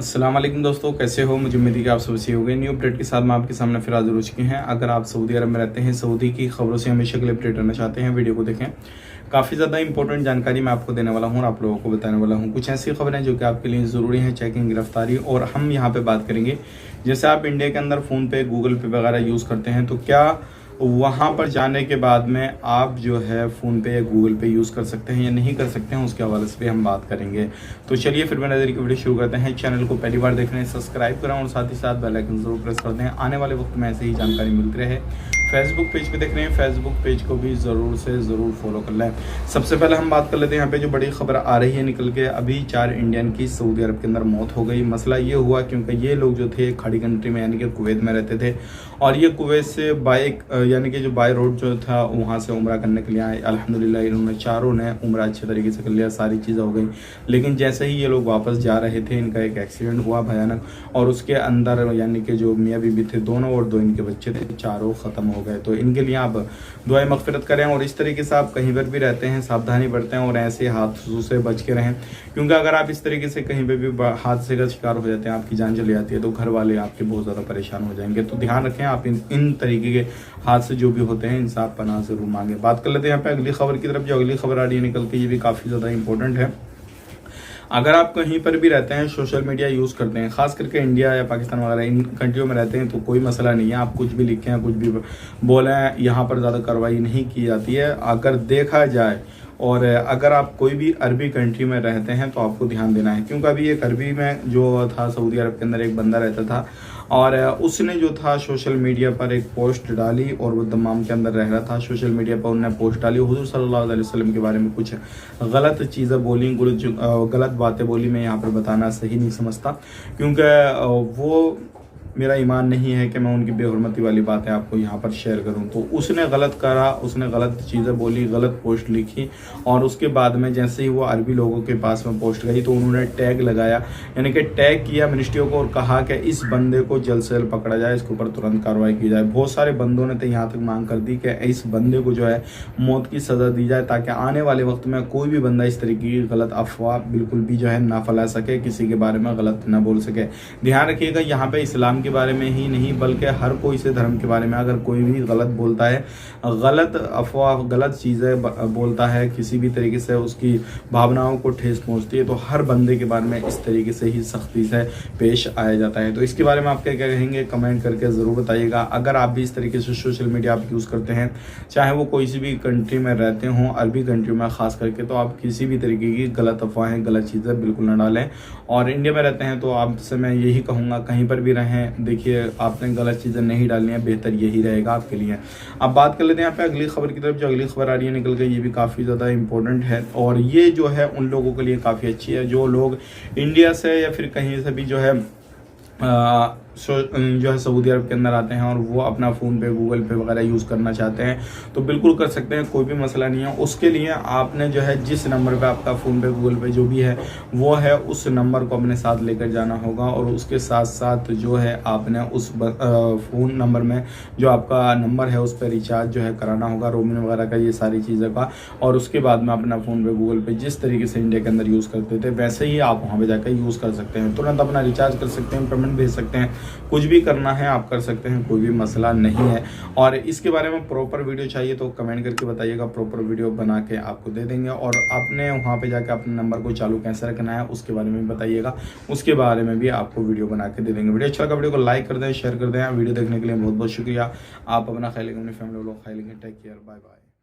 अस्सलाम वालेकुम दोस्तों, कैसे हो? मुझे उम्मीद है कि आप सब सही हो गए। न्यू अपडेट के साथ मैं आपके सामने फिर हाजिर हो चुके हैं। अगर आप सऊदी अरब में रहते हैं, सऊदी की खबरों से हमेशा के लिए अपडेट रहना चाहते हैं, वीडियो को देखें। काफ़ी ज़्यादा इंपॉर्टेंट जानकारी मैं आपको देने वाला हूँ और आप लोगों को बताने वाला हूँ। कुछ ऐसी खबरें जो कि आपके लिए ज़रूरी हैं, चेकिंग, गिरफ्तारी। और हम यहाँ पर बात करेंगे, जैसे आप इंडिया के अंदर फ़ोन पे, गूगल पे वगैरह यूज़ करते हैं, तो क्या वहाँ पर जाने के बाद में आप जो है फ़ोन पे या गूगल पे यूज़ कर सकते हैं या नहीं कर सकते हैं, उसके हवाले से भी हम बात करेंगे। तो चलिए फिर मेरा नज़र की वीडियो शुरू करते हैं। चैनल को पहली बार देख रहे हैं, सब्सक्राइब करें और साथ ही साथ बेल आइकन ज़रूर प्रेस कर दें। आने वाले वक्त में ऐसे ही जानकारी मिलती रहे। फेसबुक पेज पे देख रहे हैं, फेसबुक पेज को भी ज़रूर से ज़रूर फॉलो कर लें। सबसे पहले हम बात कर लेते हैं यहाँ पे जो बड़ी खबर आ रही है निकल के, अभी 4 इंडियन की सऊदी अरब के अंदर मौत हो गई। मसला ये हुआ क्योंकि ये लोग जो थे खड़ी कंट्री में यानी कि कुवैत में रहते थे और ये कुवैत से बाइक यानी कि जो बाई रोड जो था वहाँ से उम्रा करने के लिए आए। अल्हम्दुलिल्लाह इन्होंने चारों ने उम्रा अच्छे तरीके से कर लिया, सारी चीज़ें हो गई। लेकिन जैसे ही ये लोग वापस जा रहे थे, इनका एक एक्सीडेंट हुआ भयानक, और उसके अंदर यानी कि जो मियाँ बीबी थे दोनों और 2 इनके बच्चे थे, चारों ख़त्म हो गए। तो इनके लिए आप दुआएं मग़फ़िरत करें और इस तरीके से आप कहीं पर भी रहते हैं सावधानी बरतें और ऐसे हादसों से बच के रहें, क्योंकि अगर आप इस तरीके से कहीं पर भी हादसे का शिकार हो जाते हैं, आपकी जान चली जाती है, तो घर वाले आपके बहुत ज़्यादा परेशान हो जाएंगे। तो ध्यान रखें, आप इन तरीके के हादसे जो भी होते हैं इनसे आप पनाह ज़रूर मांगे। बात कर लेते हैं यहाँ पे अगली खबर की तरफ। जो अगली खबर आ रही है निकल के, ये भी काफ़ी ज़्यादा इंपॉर्टेंट है। अगर आप कहीं पर भी रहते हैं, सोशल मीडिया यूज़ करते हैं, खास करके इंडिया या पाकिस्तान वगैरह इन कंट्रियों में रहते हैं, तो कोई मसला नहीं है। आप कुछ भी लिखें, कुछ भी बोलें, यहाँ पर ज़्यादा कार्रवाई नहीं की जाती है। अगर देखा जाए और अगर आप कोई भी अरबी कंट्री में रहते हैं तो आपको ध्यान देना है, क्योंकि अभी एक अरबी में जो था सऊदी अरब के अंदर एक बंदा रहता था और उसने जो था सोशल मीडिया पर एक पोस्ट डाली और वो दमाम के अंदर रह रहा था। सोशल मीडिया पर उन्होंने पोस्ट डाली, हुज़ूर सल्लल्लाहु अलैहि वसल्लम के बारे में कुछ गलत चीज़ें बोली, गलत बातें बोली। मैं यहाँ पर बताना सही नहीं समझता, क्योंकि वो मेरा ईमान नहीं है कि मैं उनकी बेहुरमती वाली बातें आपको यहाँ पर शेयर करूँ। तो उसने गलत करा, उसने गलत चीज़ें बोली, गलत पोस्ट लिखी, और उसके बाद में जैसे ही वो अरबी लोगों के पास में पोस्ट गई तो उन्होंने टैग लगाया, यानी कि टैग किया मिनिस्ट्रियों को और कहा कि इस बंदे को जल्द से जल्द पकड़ा जाए, इसके ऊपर तुरंत कार्रवाई की जाए। बहुत सारे बंदों ने तो यहाँ तक मांग कर दी कि इस बंदे को जो है मौत की सज़ा दी जाए, ताकि आने वाले वक्त में कोई भी बंदा इस तरीके की गलत अफवाह बिल्कुल भी जो है ना फैला सके, किसी के बारे में गलत ना बोल सके। ध्यान रखिएगा, यहाँ पे इस्लाम के बारे में ही नहीं बल्कि हर कोई से धर्म के बारे में अगर कोई भी गलत बोलता है, गलत अफवाह, गलत चीज़ें बोलता है, किसी भी तरीके से उसकी भावनाओं को ठेस पहुंचती है, तो हर बंदे के बारे में इस तरीके से ही सख्ती से पेश आया जाता है। तो इसके बारे में आप क्या कहेंगे, कमेंट करके ज़रूर बताइएगा। अगर आप भी इस तरीके से सोशल मीडिया आप यूज़ करते हैं, चाहे वो कोई सी भी कंट्री में रहते हों, अरबी कंट्री में ख़ास करके, तो आप किसी भी तरीके की गलत अफवाहें, गलत चीज़ें बिल्कुल ना डालें। और इंडिया में रहते हैं तो आपसे मैं यही कहूँगा, कहीं पर भी रहें, देखिए आपने गलत चीज़ें नहीं डालनी है, बेहतर यही रहेगा आपके लिए। अब बात कर लेते हैं यहाँ पे अगली खबर की तरफ। जो अगली खबर आ रही है निकल के, ये भी काफ़ी ज़्यादा इंपॉर्टेंट है और ये जो है उन लोगों के लिए काफ़ी अच्छी है जो लोग इंडिया से या फिर कहीं से भी जो है जो है सऊदी अरब के अंदर आते हैं और वो अपना फ़ोन पे, गूगल पे वगैरह यूज़ करना चाहते हैं, तो बिल्कुल कर सकते हैं, कोई भी मसला नहीं है। उसके लिए आपने जो है जिस नंबर पे आपका फ़ोन पे, गूगल पे जो भी है वो है, उस नंबर को अपने साथ लेकर जाना होगा और उसके साथ साथ जो है आपने उस फ़ोन नंबर में जो आपका नंबर है उस पर रिचार्ज जो है कराना होगा, रोमिंग वगैरह का, ये सारी चीज़ों का। और उसके बाद में अपना फ़ोन पे, गूगल पे जिस तरीके से इंडिया के अंदर यूज़ करते थे वैसे ही आप वहाँ पर जाकर यूज़ कर सकते हैं। तुरंत अपना रिचार्ज कर सकते हैं, पेमेंट भेज सकते हैं, कुछ भी करना है आप कर सकते हैं, कोई भी मसला नहीं है। और इसके बारे में प्रॉपर वीडियो चाहिए तो कमेंट करके बताइएगा, प्रॉपर वीडियो बना के आपको दे देंगे। और आपने वहाँ पे जाके अपने नंबर को चालू कैसे रखना है उसके बारे में बताइएगा, उसके बारे में भी आपको वीडियो बना के दे देंगे। वीडियो अच्छा लगा, वीडियो को लाइक कर दें, शेयर कर दें। वीडियो देखने के लिए बहुत बहुत शुक्रिया। आप अपना ख्याल रखें, अपनी फैमिली लोग ख्याल रखें। Take care, bye bye.